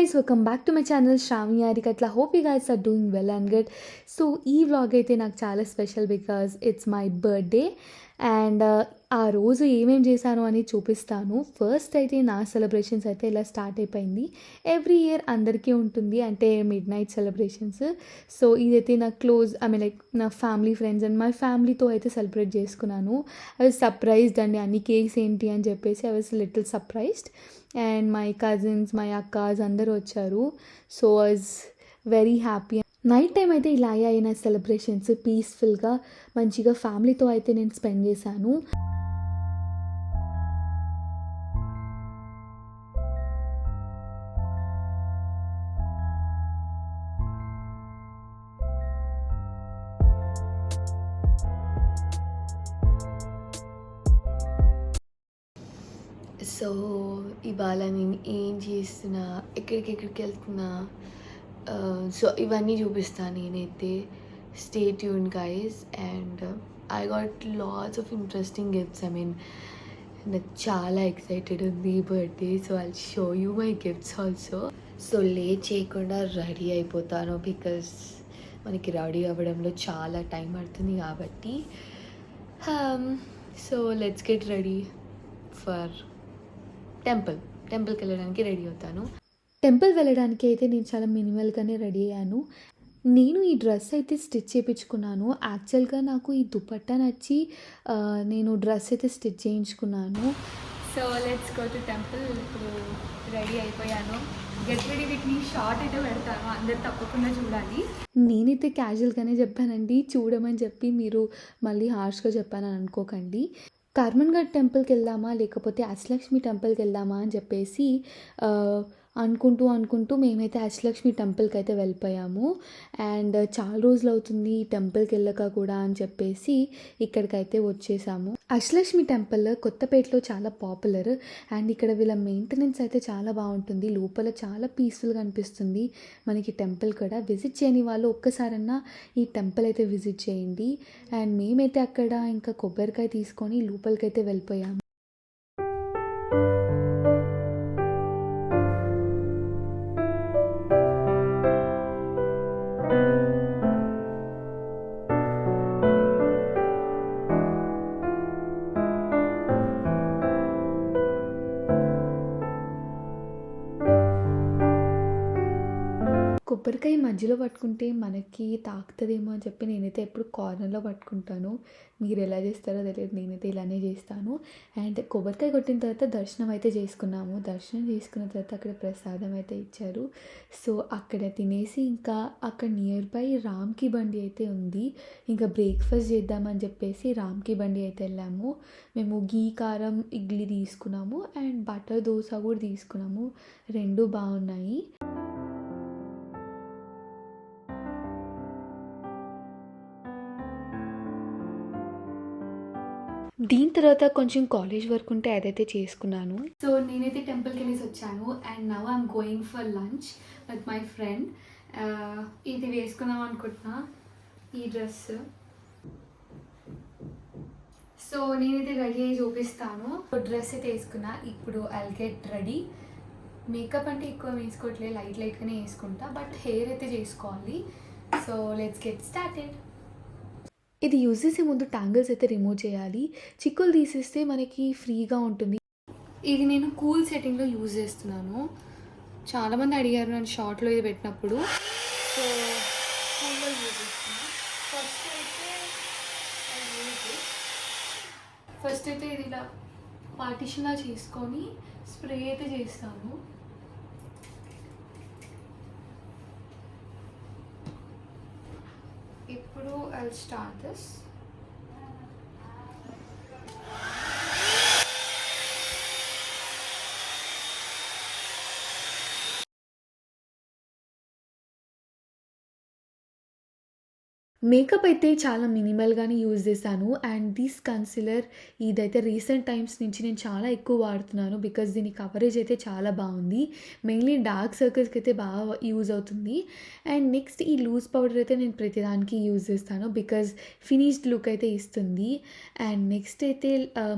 guys, welcome back to my channel Shravani Arikatla. Hope you guys are doing well and good. So ఈ vlog అయితే నాకు చాలా special because it's my birthday and ఆ రోజు ఏమేం చేశాను అని చూపిస్తాను. ఫస్ట్ అయితే నా సెలబ్రేషన్స్ అయితే ఇలా స్టార్ట్ అయిపోయింది. ఎవ్రీ ఇయర్ అందరికీ ఉంటుంది అంటే మిడ్ నైట్ సెలబ్రేషన్స్. సో ఇదైతే నా లైక్ నా ఫ్యామిలీ ఫ్రెండ్స్ అండ్ మై ఫ్యామిలీతో అయితే సెలబ్రేట్ చేసుకున్నాను. ఐ వాజ్ సర్ప్రైజ్డ్ అండి, అన్ని కేక్స్ ఏంటి అని చెప్పేసి I was little surprised. And my cousins, my అక్కాస్ అందరూ వచ్చారు. So was very happy. Night time అయితే ఇలాగే అయిన సెలబ్రేషన్స్ పీస్ఫుల్గా మంచిగా ఫ్యామిలీతో అయితే నేను స్పెండ్ చేశాను. సో ఇవాళ నేను ఏం చేస్తున్నా, ఎక్కడికి వెళ్తున్నా, సో ఇవన్నీ చూపిస్తాను నేనైతే. Stay tune guys. And I got lots of interesting gifts. నాకు చాలా ఎక్సైటెడ్ ఉంది ఈ birthday. So I show you my gifts also. So late చేయకుండా రెడీ అయిపోతాను బికాస్ మనకి రెడీ అవ్వడంలో చాలా టైం పడుతుంది కాబట్టి. So let's get ready for టెంపుల్కి వెళ్ళడానికి రెడీ అవుతాను. టెంపుల్ వెళ్ళడానికి అయితే నేను చాలా మినిమల్గానే రెడీ అయ్యాను. నేను ఈ డ్రెస్ అయితే స్టిచ్ చేయించుకున్నాను. యాక్చువల్గా నాకు ఈ దుపట్టా నచ్చి నేను డ్రెస్ అయితే స్టిచ్ చేయించుకున్నాను. So let's go to temple. ఇప్పుడు రెడీ అయిపోయాను. Get ready with me short అయితే పెడతాను, అందరు తప్పకుండా చూడాలి. నేనైతే క్యాజువల్గానే చెప్పానండి, చూడమని చెప్పి మీరు మళ్ళీ హార్ష్గా చెప్పానని అనుకోకండి. కర్మన్ఘట్ టెంపుల్కి వెళ్దామా లేకపోతే అష్టలక్ష్మి టెంపుల్కి వెళ్దామా అని చెప్పేసి అనుకుంటూ మేమైతే అష్టలక్ష్మి టెంపుల్కి అయితే వెళ్ళిపోయాము. అండ్ చాలా రోజులు అవుతుంది ఈ టెంపుల్కి వెళ్ళక కూడా అని చెప్పేసి ఇక్కడికైతే వచ్చేసాము. అష్టలక్ష్మి టెంపుల్ కొత్తపేటలో చాలా పాపులర్. అండ్ ఇక్కడ వీళ్ళ మెయింటెనెన్స్ అయితే చాలా బాగుంటుంది. లోపల చాలా పీస్ఫుల్గా అనిపిస్తుంది మనకి టెంపుల్ కూడా. విజిట్ చేయని వాళ్ళు ఒక్కసారన్నా ఈ టెంపుల్ అయితే విజిట్ చేయండి. అండ్ మేమైతే అక్కడ ఇంకా కొబ్బరికాయ తీసుకొని లోపలికైతే వెళ్ళిపోయాము. కొబ్బరికాయ మధ్యలో పట్టుకుంటే మనకి తాకుతుందేమో అని చెప్పి నేనైతే ఎప్పుడు కార్నర్లో పట్టుకుంటాను. మీరు ఎలా చేస్తారో తెలియదు, నేనైతే ఇలానే చేస్తాను. అండ్ కొబ్బరికాయ కొట్టిన తర్వాత దర్శనం అయితే చేసుకున్నాము. దర్శనం చేసుకున్న తర్వాత అక్కడ ప్రసాదం అయితే ఇచ్చారు. సో అక్కడ తినేసి ఇంకా అక్కడ నియర్ బై రామ్కి బండి అయితే ఉంది. ఇంకా బ్రేక్ఫాస్ట్ చేద్దామని చెప్పేసి రామ్కి బండి అయితే వెళ్ళాము. మేము గీ కారం ఇడ్లీ తీసుకున్నాము అండ్ బటర్ దోశ కూడా తీసుకున్నాము. రెండు బాగున్నాయి. దీని తర్వాత కొంచెం కాలేజ్ వర్క్ ఉంటే అదైతే చేసుకున్నాను. సో నేనైతే టెంపుల్కి వెళ్ళేసి వచ్చాను. And now I'm going for lunch with my friend. ఇది వేసుకుందాం అనుకుంటున్నా, ఈ డ్రెస్. సో నేనైతే రెడీ అయ్యి చూపిస్తాను. డ్రెస్ అయితే వేసుకున్నా. ఇప్పుడు ఐల్ గెట్ రెడీ. మేకప్ అంటే ఎక్కువ వేసుకోవట్లేదు, లైట్గానే వేసుకుంటా. బట్ హెయిర్ అయితే చేసుకోవాలి. So let's get started. ఇది యూజ్ చేసే ముందు ట్యాంగిల్స్ అయితే రిమూవ్ చేయాలి. చిక్కులు తీసేస్తే మనకి ఫ్రీగా ఉంటుంది. ఇది నేను కూల్ సెట్టింగ్లో యూజ్ చేస్తున్నాను. చాలామంది అడిగారు నన్ను షార్ట్లో ఇది పెట్టినప్పుడు. సో కూల్లో యూజ్ చేస్తున్నాను. ఫస్ట్ అయితే ఇది ఇలా పార్టిషన్లా చేసుకొని స్ప్రే అయితే చేస్తాను. ఇప్పుడు I'll start this. మేకప్ అయితే చాలా మినిమల్‌గానే యూజ్ చేశాను. అండ్ దిస్ కన్సీలర్ ఇదైతే రీసెంట్ టైమ్స్ నుంచి నేను చాలా ఎక్కువ వాడుతున్నాను. బికాజ్ దీని కవరేజ్ అయితే చాలా బావుంది. మెయిన్‌లీ డార్క్ సర్కిల్స్‌కి అయితే బాగా యూజ్ అవుతుంది. అండ్ నెక్స్ట్ ఈ లూజ్ పౌడర్ అయితే నేను ప్రతిదానికి యూజ్ చేస్తాను. బికాజ్ ఫినిష్డ్ లుక్ అయితే ఇస్తుంది. అండ్ నెక్స్ట్ అయితే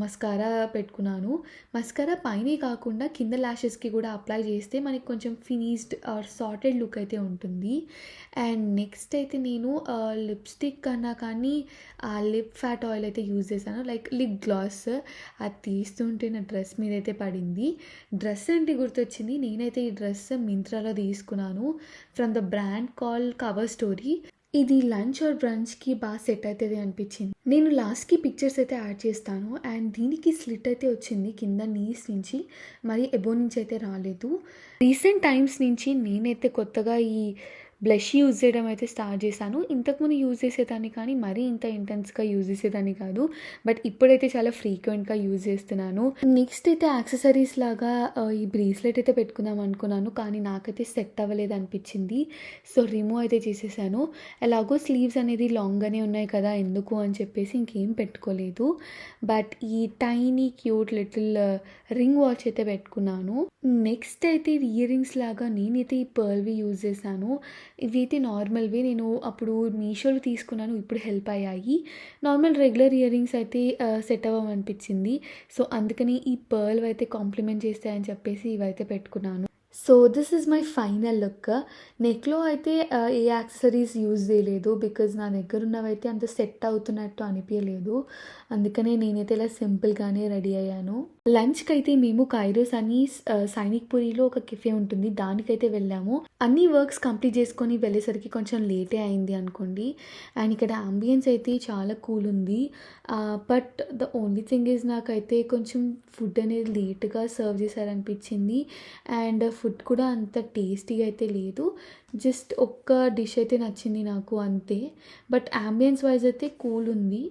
మస్కారా పెట్టుకున్నాను. మస్కారా పైనే కాకుండా కింద ల్యాషెస్‌కి కూడా అప్లై చేస్తే మనకి కొంచెం ఫినిష్డ్ ఆర్ సార్టెడ్ లుక్ అయితే ఉంటుంది. అండ్ నెక్స్ట్ అయితే నేను లిప్స్టిక్ కన్నా కానీ ఆ లిప్ ఫ్యాట్ ఆయిల్ అయితే యూజ్ చేశాను. లైక్ లిప్ గ్లాస్ అది తీస్తుంటే నా డ్రెస్ మీద అయితే పడింది. డ్రెస్ అంటే గుర్తొచ్చింది. నేనైతే ఈ డ్రెస్ మింత్రాలో తీసుకున్నాను from the brand call cover story. ఇది లంచ్ ఆర్ బ్రంచ్కి బాగా సెట్ అవుతుంది అనిపించింది. నేను లాస్ట్కి పిక్చర్స్ అయితే యాడ్ చేస్తాను. అండ్ దీనికి స్లిట్ అయితే వచ్చింది కింద నీస్ నుంచి, మరి ఎబో నుంచి అయితే రాలేదు. రీసెంట్ టైమ్స్ నుంచి నేనైతే కొత్తగా ఈ బ్లష్ యూజ్ చేయడం అయితే స్టార్ట్ చేశాను. ఇంతకుముందు యూజ్ చేసేదాన్ని కానీ మరీ ఇంత ఇంటెన్స్గా యూజ్ చేసేదాన్ని కాదు. బట్ ఇప్పుడైతే చాలా ఫ్రీక్వెంట్గా యూజ్ చేస్తున్నాను. నెక్స్ట్ అయితే యాక్సెసరీస్ లాగా ఈ బ్రేస్లెట్ అయితే పెట్టుకుందాం అనుకున్నాను. కానీ నాకైతే సెట్ అవ్వలేదు అనిపించింది. సో రిమూవ్ అయితే చేసేసాను. ఎలాగో స్లీవ్స్ అనేది లాంగ్గానే ఉన్నాయి కదా ఎందుకు అని చెప్పేసి ఇంకేం పెట్టుకోలేదు. బట్ ఈ tiny cute little ring watch అయితే పెట్టుకున్నాను. నెక్స్ట్ అయితే ఇయర్ రింగ్స్ లాగా నేనైతే ఈ పర్ల్వి యూజ్ చేశాను. ఇవి అయితే నార్మల్వి, నేను అప్పుడు మీషోలో తీసుకున్నాను, ఇప్పుడు హెల్ప్ అయ్యాయి. నార్మల్ రెగ్యులర్ ఇయర్ రింగ్స్ అయితే సెట్ అవ్వమనిపించింది. సో అందుకని ఈ పర్ల్ అయితే కాంప్లిమెంట్ చేస్తాయని చెప్పేసి ఇవైతే పెట్టుకున్నాను. So this is my final look. నెక్లో అయితే ఏ యాక్సెసరీస్ యూజ్ చేయలేదు. బికాజ్ నా దగ్గర ఉన్నవైతే అంత సెట్ అవుతున్నట్టు అనిపించలేదు. అందుకనే నేనైతే ఇలా సింపుల్గానే రెడీ అయ్యాను. లంచ్కి అయితే మేము కైరోస్ అని సైనిక్ పురిలో ఒక కెఫే ఉంటుంది, దానికైతే వెళ్ళాము. అన్ని వర్క్స్ కంప్లీట్ చేసుకొని వెళ్ళేసరికి కొంచెం లేటే అయింది అనుకోండి. అండ్ ఇక్కడ అంబియన్స్ అయితే చాలా కూల్ ఉంది. But the only thing is నాకైతే కొంచెం ఫుడ్ అనేది లేట్గా సర్వ్ చేశారనిపించింది. అండ్ ఫుడ్ కూడా అంత టేస్టీగా అయితే లేదు. జస్ట్ ఒక్క డిష్ అయితే నచ్చింది నాకు అంతే. బట్ అంబియన్స్ వైజ్ అయితే కూల్ ఉంది.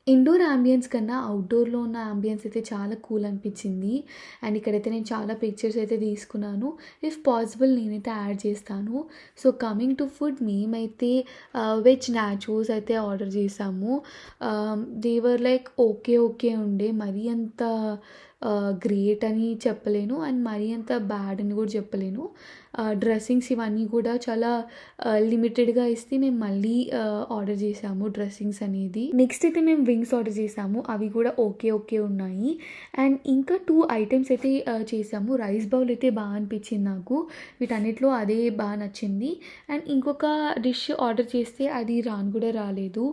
ఇండోర్ అంబియన్స్ కన్నా అవుట్డోర్లో ఉన్న అంబియన్స్ అయితే చాలా కూల్ అనిపించింది. అండ్ ఇక్కడైతే నేను చాలా పిక్చర్స్ అయితే తీసుకున్నాను. ఇఫ్ పాసిబుల్ నేనైతే యాడ్ చేస్తాను. సో కమింగ్ టు ఫుడ్, మేమైతే వెజ్ నాచోస్ అయితే ఆర్డర్ చేసాము. దేవర్ లైక్ ఓకే ఓకే ఉండే, మరీ అంత గ్రేట్ అని చెప్పలేను అండ్ మరీ అంత బ్యాడ్ అని కూడా చెప్పలేను. డ్రెస్సింగ్స్ ఇవన్నీ కూడా చాలా లిమిటెడ్గా ఇస్తే మేము మళ్ళీ ఆర్డర్ చేసాము డ్రెస్సింగ్స్ అనేది. నెక్స్ట్ అయితే మేము వింగ్స్ ఆర్డర్ చేసాము, అవి కూడా ఓకే ఓకే ఉన్నాయి. అండ్ ఇంకా 2 ఐటమ్స్ అయితే చేసాము. రైస్ బౌల్ అయితే బాగా అనిపించింది నాకు, వీటన్నిటిలో అదే బాగా నచ్చింది. అండ్ ఇంకొక డిష్ ఆర్డర్ చేస్తే అది రాను కూడా రాలేదు.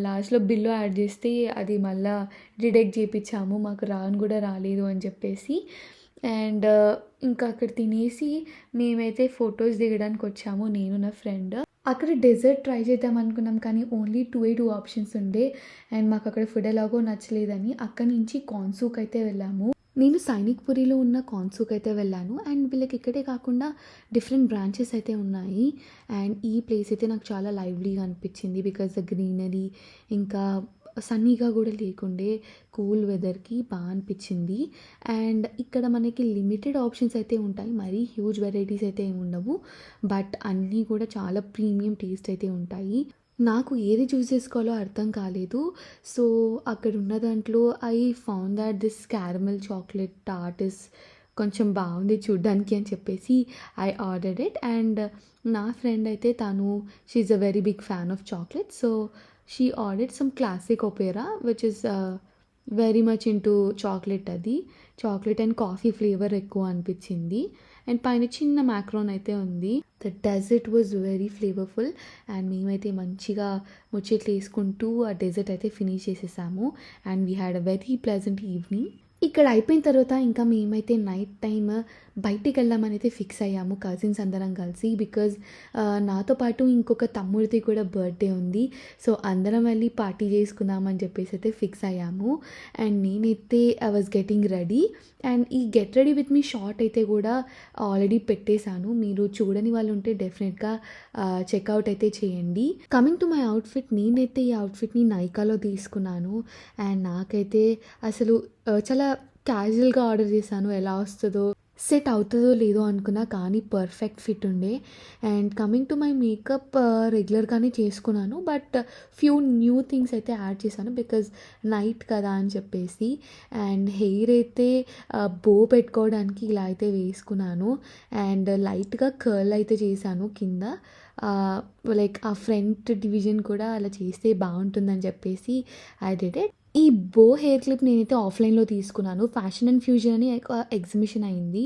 లాస్ట్లో బిల్లు యాడ్ చేస్తే అది మళ్ళీ డిడక్ట్ చేయించాము, మాకు రాను కూడా రాలేదు అని చెప్పేసి. అండ్ ఇంకా అక్కడ తినేసి మేమైతే ఫొటోస్ దిగడానికి వచ్చాము, నేను నా ఫ్రెండ్. అక్కడ డెజర్ట్ ట్రై చేద్దాం అనుకున్నాం కానీ ఓన్లీ 2 ఆప్షన్స్ ఉండే. అండ్ మాకు అక్కడ ఫుడ్ ఎలాగో నచ్చలేదని అక్కడి నుంచి కాన్సూక్ అయితే వెళ్ళాము. నేను సైనిక్ పురిలో ఉన్న కాన్సూక్ అయితే వెళ్ళాను. అండ్ వీళ్ళకి ఇక్కడే కాకుండా డిఫరెంట్ బ్రాంచెస్ అయితే ఉన్నాయి. అండ్ ఈ ప్లేస్ అయితే నాకు చాలా లైవ్లీగా అనిపించింది. బికాజ్ ద గ్రీనరీ, ఇంకా సన్నీగా కూడా లేకుండే కూల్ వెదర్కి బాగా అనిపించింది. అండ్ ఇక్కడ మనకి లిమిటెడ్ ఆప్షన్స్ అయితే ఉంటాయి, మరీ హ్యూజ్ వెరైటీస్ అయితే ఏమి ఉండవు. బట్ అన్నీ కూడా చాలా ప్రీమియం టేస్ట్ అయితే ఉంటాయి. నాకు ఏది చూస్ చేసుకోవాలో అర్థం కాలేదు. సో అక్కడ ఉన్న దాంట్లో I found that this caramel chocolate tart is కొంచెం బాగుంది చూడ్డానికి అని చెప్పేసి ఐ ఆర్డర్డ్ ఇట్. అండ్ నా ఫ్రెండ్ అయితే తను she a very big fan of chocolate. So she ordered some classic opera which is very much into chocolate. అది chocolate and coffee flavour ఎక్కువ అనిపించింది. అండ్ పైన చిన్న మ్యాక్రోన్ అయితే ఉంది. The dessert was very flavourful. And మేమైతే మంచిగా ముచ్చట్లు వేసుకుంటూ ఆ డెజర్ట్ అయితే ఫినిష్ చేసేసాము. And we had a very pleasant evening. ఇక్కడ అయిపోయిన తర్వాత ఇంకా మేమైతే నైట్ టైమ్ బయటికి వెళ్దామని అయితే ఫిక్స్ అయ్యాము కజిన్స్ అందరం కలిసి. బికాజ్ నాతో పాటు ఇంకొక తమ్ముడిది కూడా బర్త్డే ఉంది. సో అందరం వెళ్ళి పార్టీ చేసుకుందామని చెప్పేసి అయితే ఫిక్స్ అయ్యాము. అండ్ నేనైతే I was getting ready. And ఈ get ready with me short అయితే కూడా ఆల్రెడీ పెట్టేశాను, మీరు చూడని వాళ్ళు ఉంటే డెఫినెట్గా చెక్అవుట్ అయితే చేయండి. కమింగ్ టు మై అవుట్ఫిట్, నేనైతే ఈ అవుట్ఫిట్ని నైకాలో తీసుకున్నాను. అండ్ నాకైతే అసలు చాలా క్యాజువల్గా ఆర్డర్ చేశాను, ఎలా వస్తుందో సెట్ అవుతుందో లేదో అనుకున్నా కానీ పర్ఫెక్ట్ ఫిట్ ఉండే. And coming to my makeup రెగ్యులర్గానే చేసుకున్నాను, బట్ ఫ్యూ న్యూ థింగ్స్ అయితే యాడ్ చేశాను బికాజ్ నైట్ కదా అని చెప్పేసి. అండ్ హెయిర్ అయితే బో పెట్టుకోవడానికి ఇలా అయితే వేసుకున్నాను. అండ్ లైట్గా కర్ల్ అయితే చేశాను కింద, లైక్ ఆ ఫ్రంట్ డివిజన్ కూడా అలా చేస్తే బాగుంటుందని చెప్పేసి ఐ డిడ్ ఇట్. ఈ బో హెయిర్ క్లిప్ నేనైతే ఆఫ్లైన్లో తీసుకున్నాను. ఫ్యాషన్ అండ్ ఫ్యూజన్ అని ఒక ఎగ్జిబిషన్ అయింది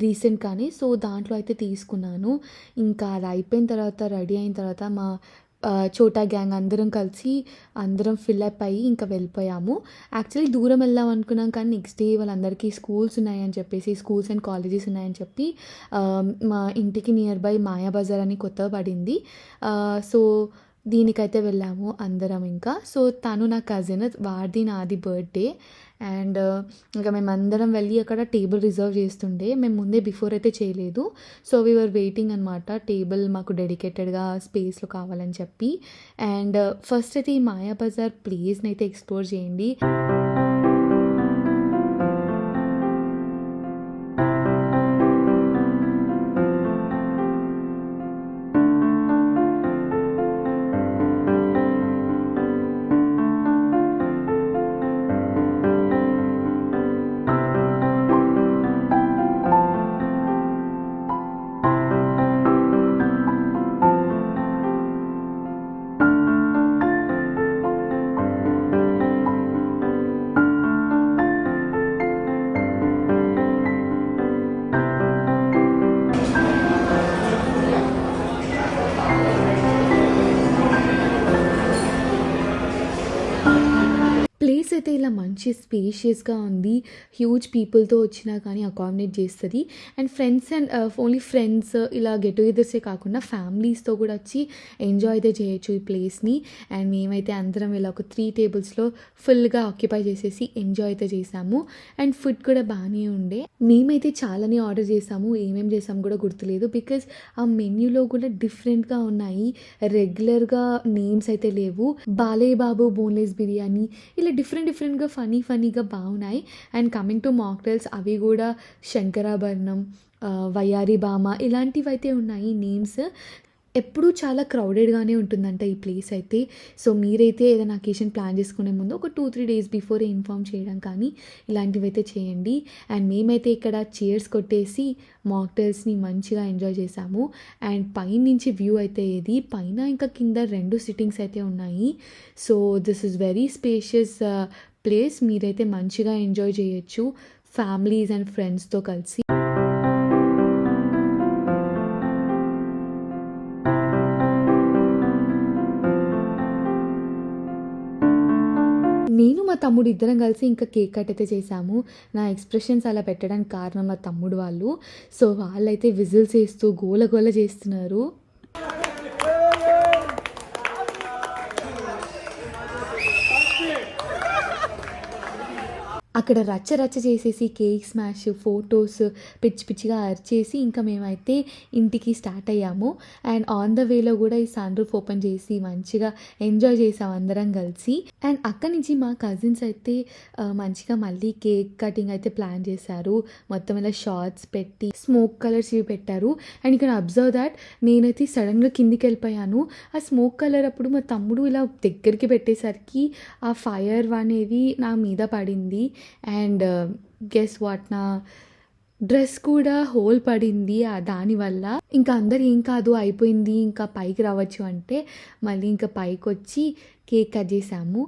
రీసెంట్గానే, సో దాంట్లో అయితే తీసుకున్నాను. ఇంకా అది అయిపోయిన తర్వాత, రెడీ అయిన తర్వాత మా చోటా గ్యాంగ్ అందరం కలిసి అందరం ఫిల్అప్ అయ్యి ఇంకా వెళ్ళిపోయాము. యాక్చువల్లీ దూరం వెళ్దాం అనుకున్నాం కానీ నెక్స్ట్ డే వాళ్ళందరికీ స్కూల్స్ ఉన్నాయని చెప్పేసి, స్కూల్స్ అండ్ కాలేజెస్ ఉన్నాయని చెప్పి మా ఇంటికి నియర్ బై మాయా బజార్ అని కొత్తగా పడింది, సో దీనికైతే వెళ్ళాము అందరం ఇంకా. సో తను నా కజిన్, వాడిది నాది బర్త్డే. అండ్ ఇంకా మేమందరం వెళ్ళి అక్కడ టేబుల్ రిజర్వ్ చేస్తుండే, మేము ముందే బిఫోర్ అయితే చేయలేదు. సో వీఆర్ వెయిటింగ్ అనమాట, టేబుల్ మాకు డెడికేటెడ్గా స్పేస్లో కావాలని చెప్పి. అండ్ ఫస్ట్ అయితే ఈ మాయా బజార్ ప్లేస్ని అయితే ఎక్స్ప్లోర్ చేయండి. ప్లేస్ అయితే ఇలా మంచి స్పేషియస్గా ఉంది, హ్యూజ్ పీపుల్తో వచ్చినా కానీ అకామిడేట్ చేస్తుంది. And friends and only friends ఇలా గెట్ టుగెదర్సే కాకుండా ఫ్యామిలీస్తో కూడా వచ్చి ఎంజాయ్ అయితే చేయొచ్చు ఈ ప్లేస్ని. అండ్ మేమైతే అందరం ఇలా ఒక 3 టేబుల్స్లో ఫుల్గా ఆక్యుపై చేసేసి ఎంజాయ్ అయితే చేసాము. అండ్ ఫుడ్ కూడా బాగానే ఉండే. మేమైతే చాలానే ఆర్డర్ చేసాము, ఏమేమి చేసాము కూడా గుర్తులేదు బికాజ్ ఆ మెన్యూలో కూడా డిఫరెంట్గా ఉన్నాయి, రెగ్యులర్గా నేమ్స్ అయితే లేవు. బాలయ్య బాబు బోన్లెస్ బిర్యానీ ఇలా డిఫరెంట్గా ఫనీగా బాగున్నాయి. అండ్ కమింగ్ టు మాక్టైల్స్, అవి కూడా శంకరాభరణం, వయ్యారి భామ ఇలాంటివి అయితే ఉన్నాయి నేమ్స్. ఎప్పుడూ చాలా క్రౌడెడ్గానే ఉంటుందంట ఈ ప్లేస్ అయితే. సో మీరైతే ఏదైనా అకేషన్ ప్లాన్ చేసుకునే ముందు ఒక 2-3 డేస్ బిఫోరే ఇన్ఫామ్ చేయడం కానీ ఇలాంటివి అయితే చేయండి. అండ్ మేమైతే ఇక్కడ చైర్స్ కొట్టేసి మాక్టైల్స్ని మంచిగా ఎంజాయ్ చేసాము. అండ్ పైనుంచి వ్యూ అయితే ఇది, పైన ఇంకా కింద 2 సిట్టింగ్స్ అయితే ఉన్నాయి. So this is very spacious place, మీరైతే మంచిగా ఎంజాయ్ చేయొచ్చు ఫ్యామిలీస్ అండ్ ఫ్రెండ్స్తో కలిసి. నేను మా తమ్ముడు ఇద్దరం కలిసి ఇంకా కేక్ కట్ అయితే చేసాము. నా ఎక్స్ప్రెషన్స్ అలా పెట్టడానికి కారణం మా తమ్ముడు వాళ్ళు. సో వాళ్ళైతే విజిల్స్ వేస్తూ గోల చేస్తున్నారు. అక్కడ రచ్చ చేసేసి కేక్ స్మాష్, ఫొటోస్ పిచ్చిగా అరిచేసి ఇంకా మేమైతే ఇంటికి స్టార్ట్ అయ్యాము. అండ్ ఆన్ ద వేలో కూడా ఈ సన్ రూఫ్ ఓపెన్ చేసి మంచిగా ఎంజాయ్ చేసాం అందరం కలిసి. అండ్ అక్కడి నుంచి మా కజిన్స్ అయితే మంచిగా మళ్ళీ కేక్ కటింగ్ అయితే ప్లాన్ చేశారు. మొత్తం ఇలా షార్ట్స్ పెట్టి స్మోక్ కలర్స్ ఇవి పెట్టారు. అండ్ ఇక్కడ అబ్జర్వ్ దాట్ నేనైతే సడన్గా కిందికి వెళ్ళిపోయాను. ఆ స్మోక్ కలర్ అప్పుడు మా తమ్ముడు ఇలా దగ్గరికి పెట్టేసరికి ఆ ఫైర్ అనేది నా మీద పడింది. అండ్ గెస్ వాట్, నా డ్రెస్ కూడా హోల్ పడింది దానివల్ల. ఇంకా అందరు ఏం కాదు అయిపోయింది ఇంకా పైకి రావచ్చు అంటే మళ్ళీ ఇంకా పైకి వచ్చి కేక్ కట్ చేసాము.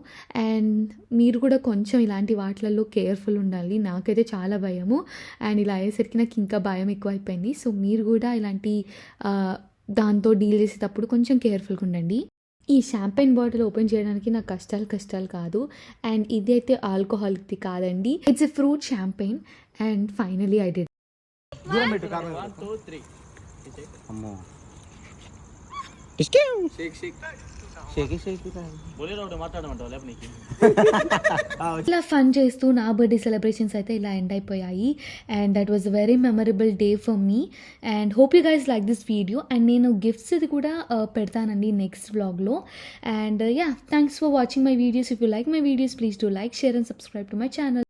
అండ్ మీరు కూడా కొంచెం ఇలాంటి వాటిలలో కేర్ఫుల్ ఉండాలి, నాకైతే చాలా భయము. అండ్ ఇలా అయ్యేసరికి నాకు ఇంకా భయం ఎక్కువ అయిపోయింది. సో మీరు కూడా ఇలాంటి దాంతో డీల్ చేసేటప్పుడు కొంచెం కేర్ఫుల్గా ఉండండి. ఈ షాంపైన్ బాటిల్ ఓపెన్ చేయడానికి నాకు కష్టాలు కాదు. అండ్ ఇది అయితే ఆల్కహాలిక్ది కాదండి, it's a fruit champagne. And finally I did. ఇలా ఫన్ చేస్తూ నా బర్త్డే సెలబ్రేషన్స్ అయితే ఇలా ఎండ్ అయిపోయాయి. And that was a very memorable day for me. And hope you guys like this video. And నేను గిఫ్ట్స్ ఇది కూడా పెడతానండి నెక్స్ట్ వ్లాగ్లో. And yeah, thanks for watching my videos. If you like my videos please do like, share and subscribe to my channel.